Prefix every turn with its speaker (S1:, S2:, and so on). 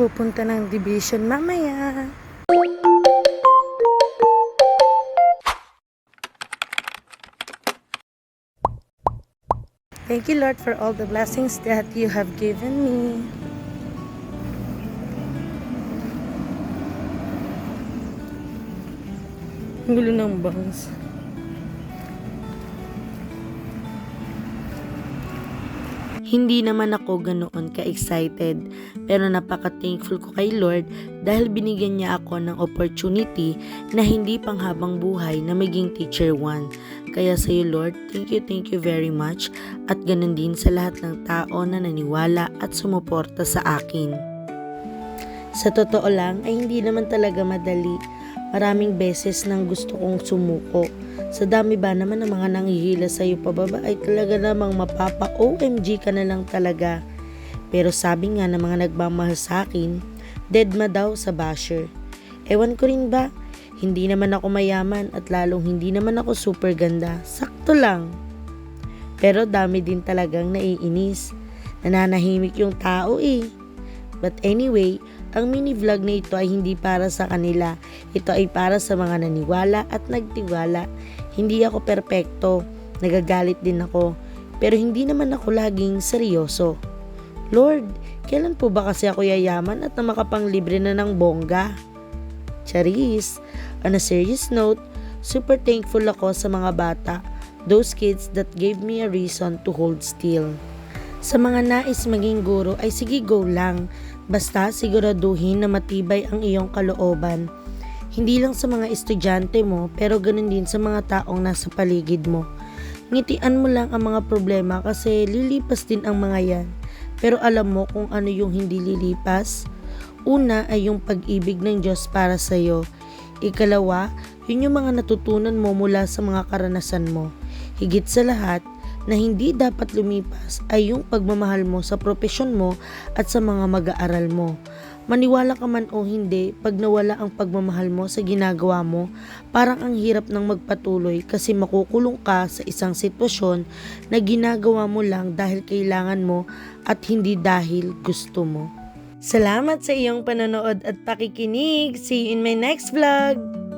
S1: pupunta ng division mamaya. Thank you, Lord, for all the blessings that you have given me. Ang gulo ng bangs. Hindi naman ako ganoon ka-excited, pero napaka-thankful ko kay Lord dahil binigyan niya ako ng opportunity na hindi panghabang buhay na maging teacher 1. Kaya sa iyo, Lord, thank you very much, at ganun din sa lahat ng tao na naniwala at sumuporta sa akin. Sa totoo lang ay hindi naman talaga madali. Maraming beses nang gusto kong sumuko. Sa dami ba naman ng mga nanghihila sa iyo pababa ay talaga namang mapapa-OMG ka na lang talaga. Pero sabi nga ng mga nagmamahal sa akin, deadma daw sa basher. Ewan ko rin ba, hindi naman ako mayaman at lalong hindi naman ako super ganda. Sakto lang. Pero dami din talagang naiinis. Nananahimik yung tao eh. But anyway, ang mini vlog na ito ay hindi para sa kanila. Ito ay para sa mga naniwala at nagtiwala. Hindi ako perpekto, nagagalit din ako, pero hindi naman ako laging seryoso. Lord, kailan po ba kasi ako yayaman at na makapanglibre na ng bongga? Charis! On a serious note, super thankful ako sa mga bata, those kids that gave me a reason to hold still. Sa mga nais maging guro ay sige go lang, basta siguraduhin na matibay ang iyong kalooban. Hindi lang sa mga estudyante mo, pero ganun din sa mga taong nasa paligid mo. Ngitian mo lang ang mga problema kasi lilipas din ang mga yan. Pero alam mo kung ano yung hindi lilipas? Una ay yung pag-ibig ng Diyos para sa iyo. Ikalawa, yun yung mga natutunan mo mula sa mga karanasan mo. Higit sa lahat, na hindi dapat lumipas ay yung pagmamahal mo sa propesyon mo at sa mga mag-aaral mo. Maniwala ka man o hindi, pag nawala ang pagmamahal mo sa ginagawa mo, parang ang hirap ng magpatuloy kasi makukulong ka sa isang sitwasyon na ginagawa mo lang dahil kailangan mo at hindi dahil gusto mo. Salamat sa iyong panonood at pakikinig. See you in my next vlog!